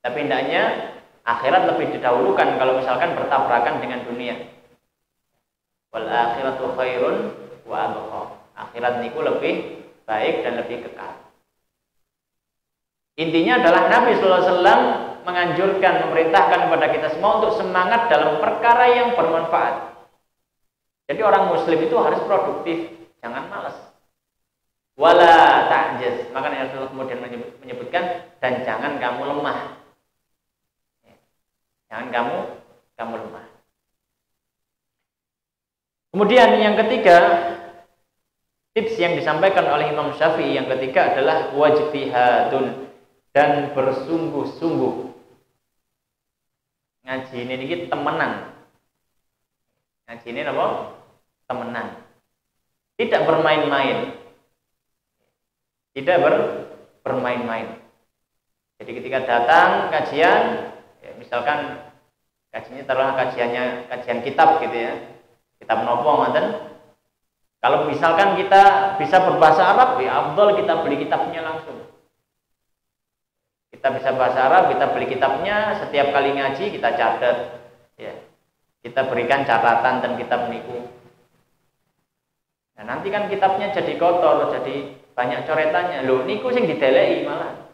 Tapi hendaknya akhirat lebih didahulukan kalau misalkan bertabrakan dengan dunia. Wal akhiratu khairun wa abqa. Akhirat niku lebih baik dan lebih kekal. Intinya adalah Nabi sallallahu alaihi wasallam menganjurkan, memerintahkan kepada kita semua untuk semangat dalam perkara yang bermanfaat. Jadi orang muslim itu harus produktif, jangan malas. Wala ta'jaz. Maka Rasulullah kemudian menyebutkan, dan jangan kamu lemah. Jangan kamu lemah. Kemudian yang ketiga, tips yang disampaikan oleh Imam Syafi'i yang ketiga adalah wajtihadun, dan bersungguh-sungguh. Ngaji ini temenan. Ngaji ini apa? Temenan. Tidak bermain-main. Tidak bermain-main. Jadi ketika datang kajian, misalkan kajiannya taruhlah kajian kitab gitu ya, kitab nopo ngoten. Kalau misalkan kita bisa berbahasa Arab, ya afdal kita beli kitabnya langsung. Kita bisa bahasa Arab, kita beli kitabnya, setiap kali ngaji kita catat, ya. Kita berikan catatan dan kitab niku. Nah, nanti kan kitabnya jadi kotor, jadi banyak coretannya. Loh, niku sing dideleki malah.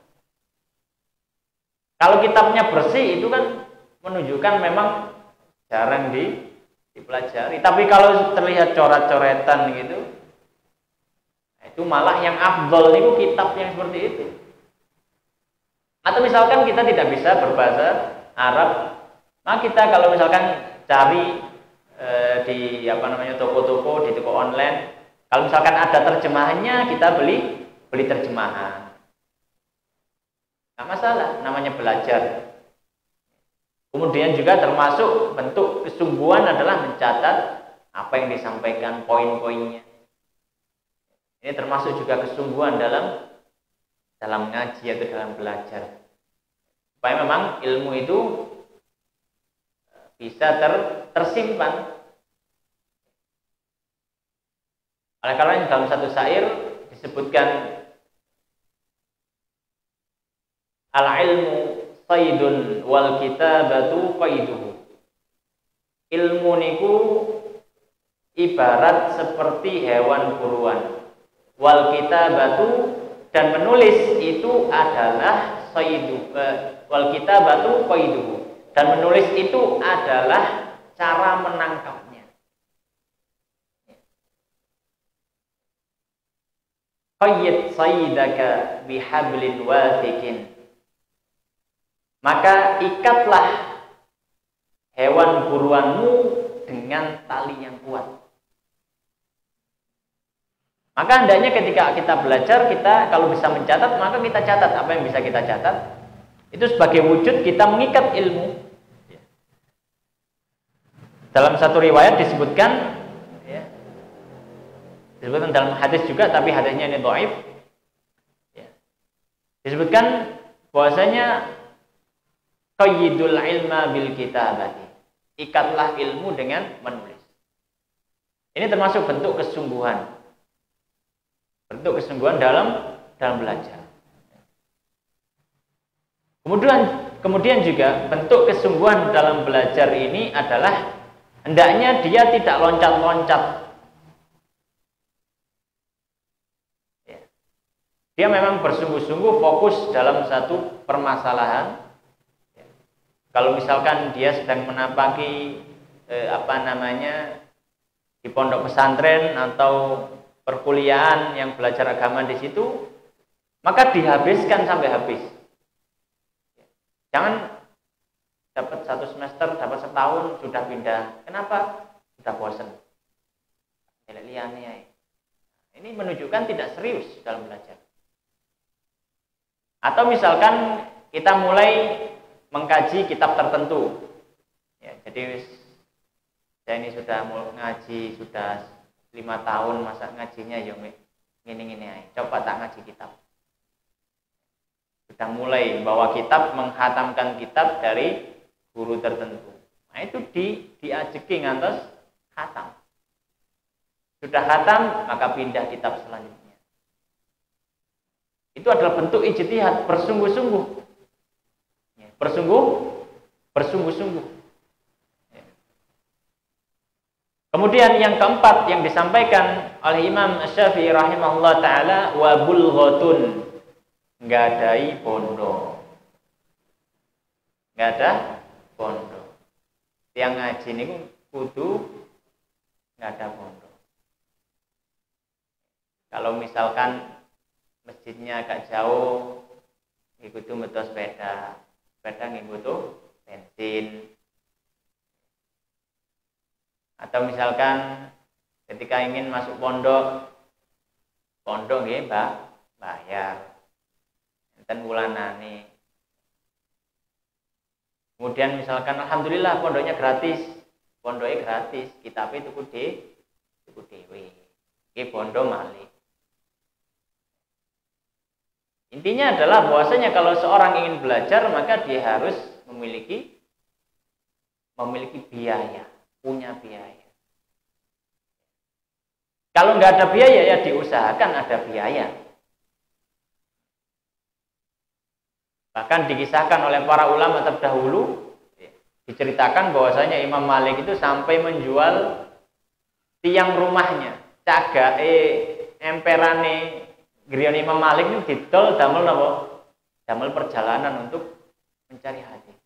Kalau kitabnya bersih itu kan menunjukkan memang jarang dipelajari. Tapi kalau terlihat coret-coretan gitu, itu malah yang afdol niku kitab yang seperti itu. Atau misalkan kita tidak bisa berbahasa Arab, maka kita kalau misalkan cari di toko-toko, di toko online, kalau misalkan ada terjemahannya, kita beli terjemahan. Nggak masalah, namanya belajar. Kemudian juga termasuk bentuk kesungguhan adalah mencatat apa yang disampaikan, poin-poinnya. Ini termasuk juga kesungguhan dalam ngaji atau dalam belajar. Supaya memang ilmu itu bisa tersimpan. Oleh karena dalam satu syair disebutkan al-ilmu saydun wal kitabatu qaiduhu. Ilmu niku ibarat seperti hewan buruan. Wal kitabatu, dan menulis itu adalah sayyidu, wal kitabatu qaiduhu, dan menulis itu adalah cara menangkapnya. Qayyid sayyidaka bihablin wathikin, maka ikatlah hewan buruanmu dengan tali yang kuat. Maka hendaknya ketika kita belajar, kita kalau bisa mencatat, maka kita catat apa yang bisa kita catat. Itu sebagai wujud kita mengikat ilmu. Dalam satu riwayat disebutkan, ya, disebutkan dalam hadis juga, tapi hadisnya ini dhaif. Ya, disebutkan bahwasanya qayyidul ilma bil kitabati, ikatlah ilmu dengan menulis. Ini termasuk bentuk kesungguhan. Bentuk kesungguhan dalam belajar. Kemudian juga bentuk kesungguhan dalam belajar ini adalah hendaknya dia tidak loncat-loncat. Dia memang bersungguh-sungguh fokus dalam satu permasalahan. Kalau misalkan dia sedang menapaki di pondok pesantren atau perkuliahan yang belajar agama di situ, maka dihabiskan sampai habis. Jangan dapat 1 semester, dapat setahun sudah pindah. Kenapa? Sudah bosan. liyane ya. Ini menunjukkan tidak serius dalam belajar. Atau misalkan kita mulai mengkaji kitab tertentu. Ya, jadi saya ini sudah ngaji sudah 5 tahun, masa ngajinya ya gini-gini aja. Coba tak ngaji kitab. Sudah mulai bawa kitab, menghatamkan kitab dari guru tertentu. Nah itu diajeki ngantos khatam. Sudah khatam, maka pindah kitab selanjutnya. Itu adalah bentuk ijtihad, bersungguh-sungguh. Ya, bersungguh-sungguh. Ya. Kemudian yang keempat yang disampaikan oleh Imam Syafi'i rahimahullah ta'ala, wa bulghatun, ngadai pondok. Nggak ada pondok. Yang ngaji ini kudu nggak ada pondok. Kalau misalkan masjidnya agak jauh, ngikutu betul sepeda ngikutu bensin. Atau misalkan ketika ingin masuk pondok nggih, bayar. Enten wulanane. Kemudian misalkan alhamdulillah pondoknya gratis. Pondoknya gratis, kitabnya tuku dhewe. Iki pondok malih. Intinya adalah bahwasanya kalau seorang ingin belajar maka dia harus memiliki biaya, punya biaya. Kalau nggak ada biaya ya diusahakan ada biaya. Bahkan dikisahkan oleh para ulama terdahulu, diceritakan bahwasanya Imam Malik itu sampai menjual tiang rumahnya, emperane griya Imam Malik itu didol damel napa? Damel perjalanan untuk mencari hadis.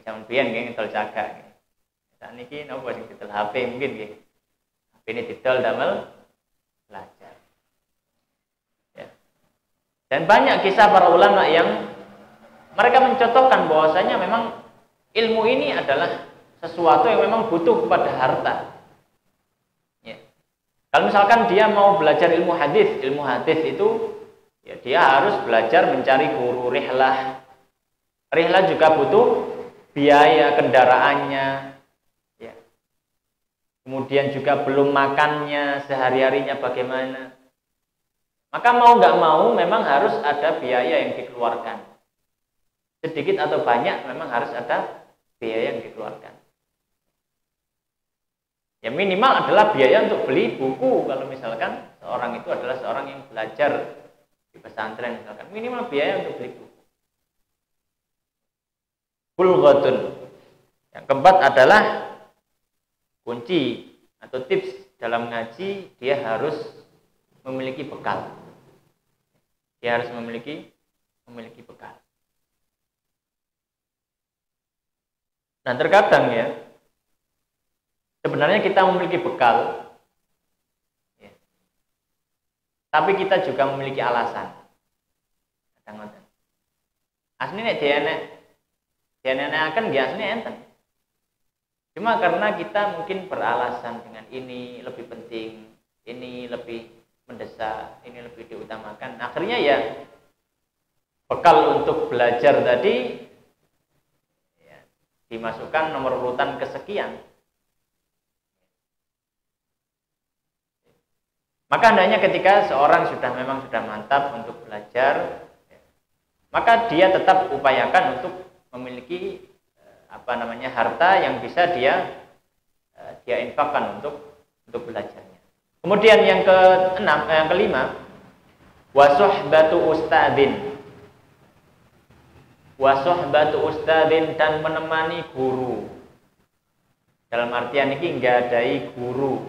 Zaman biyen nggih didol cagak. Sakniki napa sing didol HP mungkin nggih. HP ini didol damel belajar. Dan banyak kisah para ulama yang mereka mencontohkan bahwasanya memang ilmu ini adalah sesuatu yang memang butuh kepada harta. Ya. Kalau misalkan dia mau belajar ilmu hadis itu ya dia harus belajar mencari guru rihlah. Rihlah juga butuh biaya kendaraannya. Ya. Kemudian juga belum makannya sehari-harinya bagaimana. Maka mau nggak mau memang harus ada biaya yang dikeluarkan. Sedikit atau banyak memang harus ada biaya yang dikeluarkan. Ya minimal adalah biaya untuk beli buku. Kalau misalkan seorang itu adalah seorang yang belajar di pesantren misalkan, minimal biaya untuk beli buku. Bulghatun. Yang keempat adalah kunci atau tips dalam ngaji, dia harus memiliki bekal. Dia harus memiliki bekal. Nah terkadang ya, sebenarnya kita memiliki bekal, ya, tapi kita juga memiliki alasan. Kadang-kadang. Aslinya dia akan dia aslinya enten. Cuma karena kita mungkin beralasan dengan ini lebih penting, ini lebih mendesak, ini lebih diutamakan. Akhirnya ya bekal untuk belajar tadi ya, dimasukkan nomor urutan kesekian. Maka hendaknya ketika seorang memang sudah mantap untuk belajar, ya, maka dia tetap upayakan untuk memiliki harta yang bisa dia infakkan untuk belajarnya. Kemudian yang kelima, wasuhbatu ustadin. Wasuhbatu ustadin, dan menemani guru. Dalam artian ini nggadai guru.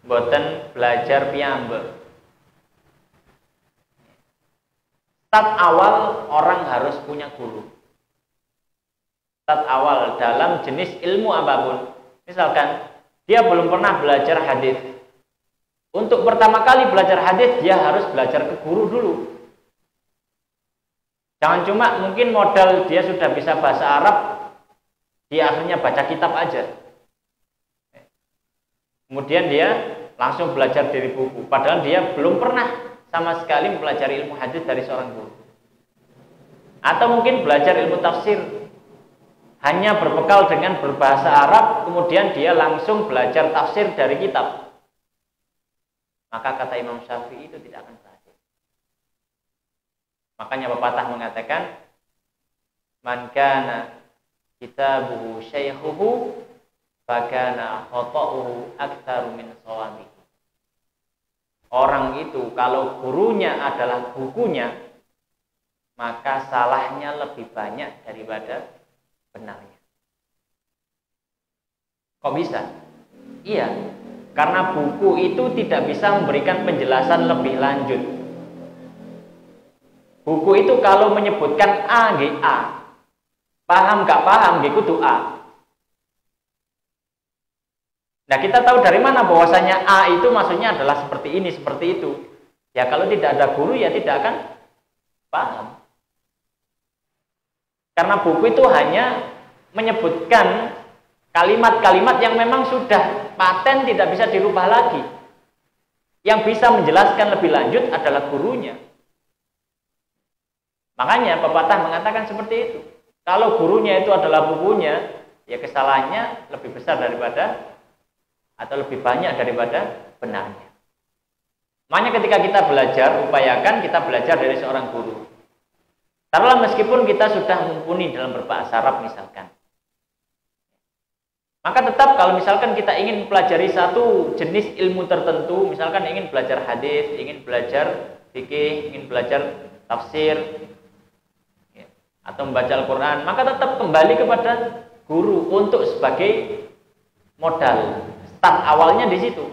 Boten belajar piyambak. Start awal orang harus punya guru. Start awal dalam jenis ilmu apapun. Misalkan dia belum pernah belajar hadis. Untuk pertama kali belajar hadis dia harus belajar ke guru dulu. Jangan cuma mungkin modal dia sudah bisa bahasa Arab, Dia akhirnya baca kitab aja. Kemudian dia langsung belajar dari buku. Padahal dia belum pernah sama sekali mempelajari ilmu hadis dari seorang guru. Atau mungkin belajar ilmu tafsir hanya berbekal dengan berbahasa Arab, kemudian dia langsung belajar tafsir dari kitab. Maka kata Imam Syafi'i itu tidak akan berhasil. Makanya pepatah mengatakan, man kana kitabuhu syaikhuhu fakana khata'uhu aktsaru min shawabihi. Orang itu kalau gurunya adalah bukunya, maka salahnya lebih banyak daripada benarnya. Kok bisa? Iya, karena buku itu tidak bisa memberikan penjelasan lebih lanjut. Buku itu kalau menyebutkan A, G, A. Paham gak paham, G kudu A. Nah, kita tahu dari mana bahwasanya A itu maksudnya adalah seperti ini, seperti itu. Ya kalau tidak ada guru ya tidak akan paham. Karena buku itu hanya menyebutkan kalimat-kalimat yang memang sudah paten, tidak bisa dirubah lagi. Yang bisa menjelaskan lebih lanjut adalah gurunya. Makanya pepatah mengatakan seperti itu. Kalau gurunya itu adalah bukunya, ya kesalahannya lebih besar daripada atau lebih banyak daripada benarnya. Makanya ketika kita belajar, upayakan kita belajar dari seorang guru. Taruhlah meskipun kita sudah mumpuni dalam berbahasa Arab misalkan. Maka tetap kalau misalkan kita ingin mempelajari satu jenis ilmu tertentu, misalkan ingin belajar hadis, ingin belajar fikih, ingin belajar tafsir, atau membaca Al-Quran, maka tetap kembali kepada guru untuk sebagai modal. Start awalnya di situ.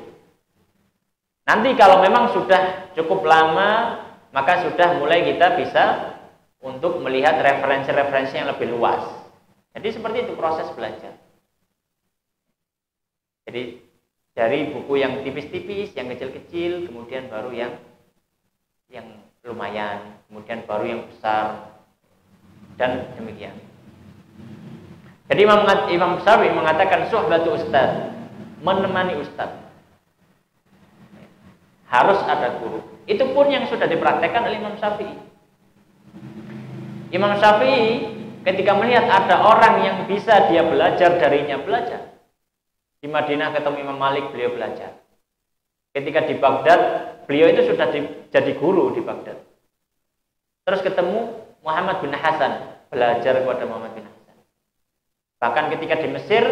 Nanti kalau memang sudah cukup lama, maka sudah mulai kita bisa untuk melihat referensi-referensi yang lebih luas. Jadi seperti itu proses belajar. Jadi dari buku yang tipis-tipis, yang kecil-kecil, kemudian baru yang lumayan, kemudian baru yang besar, dan demikian. Jadi Imam Syafi'i mengatakan suhbatu ustaz, menemani ustaz. Harus ada guru. Itu pun yang sudah dipraktekkan oleh Imam Syafi'i. Imam Syafi'i ketika melihat ada orang yang bisa dia belajar darinya, belajar. Di Madinah ketemu Imam Malik, beliau belajar. Ketika di Baghdad, beliau itu sudah jadi guru di Baghdad. Terus ketemu Muhammad bin Hasan, belajar kepada Muhammad bin Hasan. Bahkan ketika di Mesir,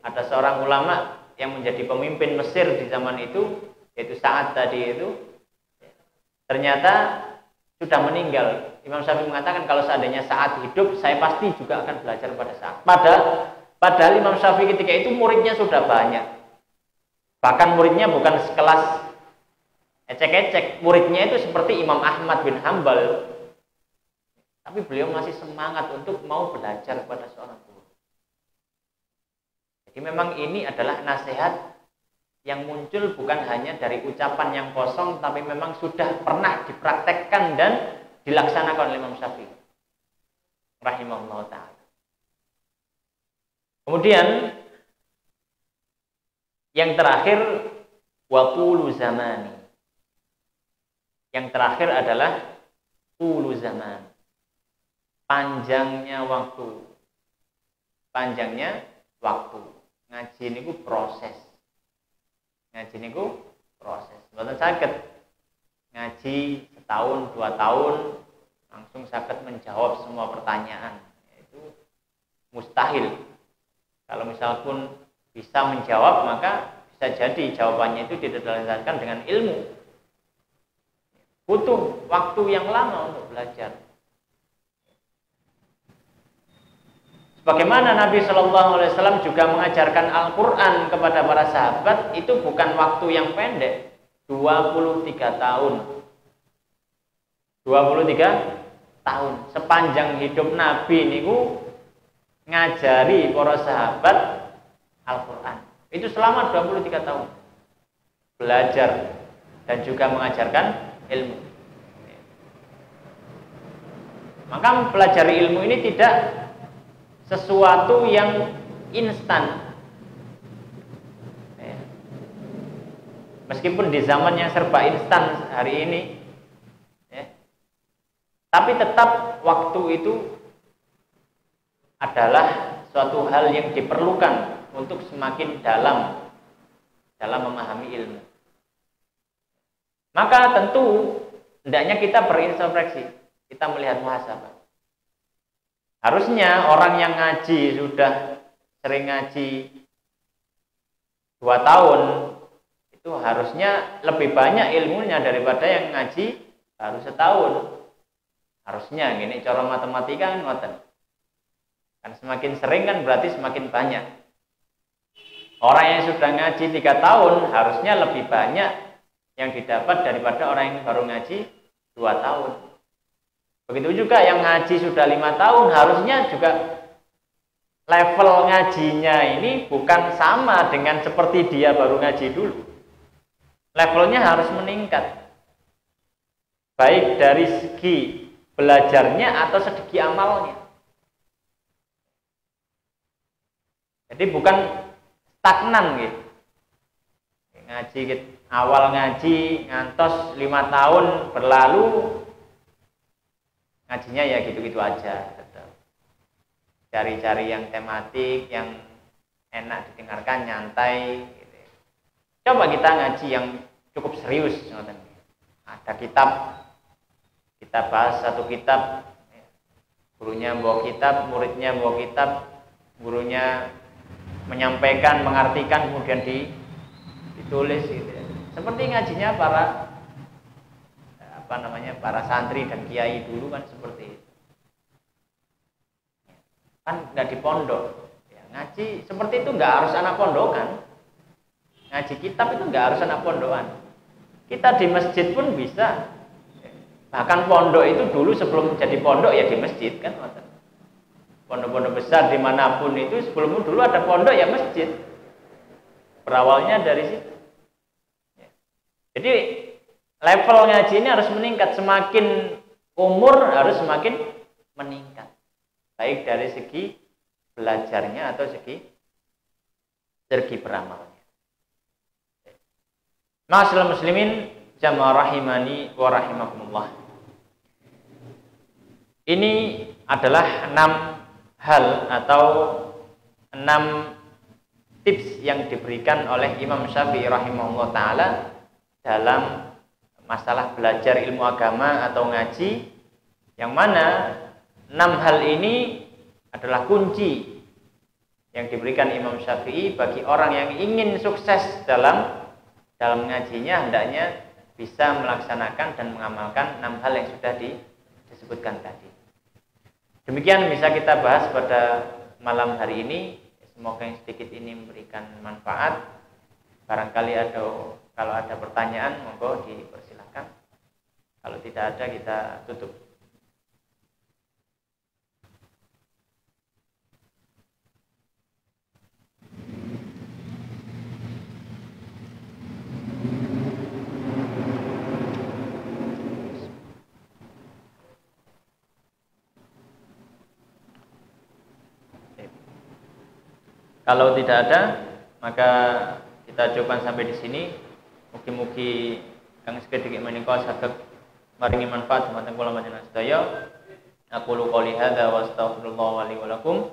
ada seorang ulama yang menjadi pemimpin Mesir di zaman itu, yaitu Sa'ad tadi itu, ternyata sudah meninggal. Imam Syafi'i mengatakan kalau seandainya Sa'ad hidup, saya pasti juga akan belajar pada Sa'ad. Padahal Imam Syafi'i ketika itu muridnya sudah banyak. Bahkan muridnya bukan sekelas ecek-ecek, muridnya itu seperti Imam Ahmad bin Hambal. Tapi beliau masih semangat untuk mau belajar kepada seorang guru. Jadi memang ini adalah nasihat yang muncul bukan hanya dari ucapan yang kosong, tapi memang sudah pernah dipraktekkan dan dilaksanakan oleh Imam Syafi'i rahimahullah ta'ala. Kemudian yang terakhir waqulu zamani. Yang terakhir adalah tulu zaman. Panjangnya waktu. Panjangnya waktu. Ngaji niku proses. Ngaji niku proses. Mboten saged ngaji setahun, 2 tahun langsung saged menjawab semua pertanyaan. Itu mustahil. Kalau misalpun bisa menjawab, maka bisa jadi jawabannya itu didasarkan dengan ilmu. Butuh waktu yang lama untuk belajar. Sebagaimana Nabi Shallallahu Alaihi Wasallam juga mengajarkan Al-Quran kepada para sahabat, itu bukan waktu yang pendek, 23 tahun. 23 tahun. Sepanjang hidup Nabi niku ngajari para sahabat Al-Quran. Itu selama 23 tahun. Belajar dan juga mengajarkan ilmu. Maka mempelajari ilmu ini tidak sesuatu yang instan. Meskipun di zaman yang serba instan hari ini, ya, tapi tetap waktu itu adalah suatu hal yang diperlukan untuk semakin dalam memahami ilmu. Maka tentu hendaknya kita berintrospeksi, kita melihat muhasabah. Harusnya orang yang ngaji sudah sering ngaji 2 tahun itu harusnya lebih banyak ilmunya daripada yang ngaji baru setahun. Harusnya gini, cara matematika kan ngoten. Kan semakin sering kan berarti semakin banyak. Orang yang sudah ngaji 3 tahun harusnya lebih banyak yang didapat daripada orang yang baru ngaji 2 tahun. Begitu juga yang ngaji sudah 5 tahun harusnya juga level ngajinya ini bukan sama dengan seperti dia baru ngaji dulu. Levelnya harus meningkat, baik dari segi belajarnya atau segi amalnya. Jadi bukan stagnan gitu. Ngaji gitu. Awal ngaji ngantos 5 tahun berlalu, ngajinya ya gitu-gitu aja. Cari-cari yang tematik, yang enak didengarkan, nyantai. Coba kita ngaji yang cukup serius. Ada kitab, kita bahas satu kitab, gurunya bawa kitab, muridnya bawa kitab, gurunya menyampaikan, mengartikan, kemudian ditulis gitu. Seperti ngajinya para santri dan kiai dulu kan seperti itu. Kan nggak di pondok. Ya, ngaji seperti itu nggak harus anak pondokan. Ngaji kitab itu nggak harus anak pondokan. Kita di masjid pun bisa. Bahkan pondok itu dulu sebelum jadi pondok ya di masjid kan. Pondok-pondok besar dimanapun itu sebelum dulu ada pondok ya masjid. Berawalnya dari situ. Jadi level ngaji ini harus meningkat. Semakin umur harus semakin meningkat. Baik dari segi belajarnya atau segi beramalnya. Ma'asyiral muslimin jamaah rahimani wa rahimakumullah. Ini adalah 6 hal atau 6 tips yang diberikan oleh Imam Syafi'i rahimahullah ta'ala dalam masalah belajar ilmu agama atau ngaji, yang mana 6 hal ini adalah kunci yang diberikan Imam Syafi'i bagi orang yang ingin sukses dalam ngajinya, hendaknya bisa melaksanakan dan mengamalkan 6 hal yang sudah disebutkan tadi. Demikian bisa kita bahas pada malam hari ini. Semoga yang sedikit ini memberikan manfaat. Barangkali kalau ada pertanyaan, monggo dipersilakan. Kalau tidak ada, kita tutup. Kalau tidak ada, maka kita cukupkan sampai di sini. Mugi-mugi kang sedherek menika saged maringi manfaat dumateng kula panjenengan sedaya. Aku qouli hadza wa astaghfirullah li wa lakum.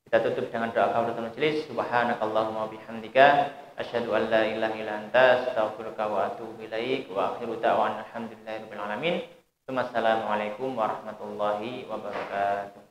Kita tutup dengan doa kafaratul majelis. Subhanakallahumma bihamdika asyhadu an la ilaha illa anta astaghfiruka wa atubu ilaik. Wa akhiru da'wana alhamdulillahirabbil alamin. Wassalamualaikum warahmatullahi wabarakatuh.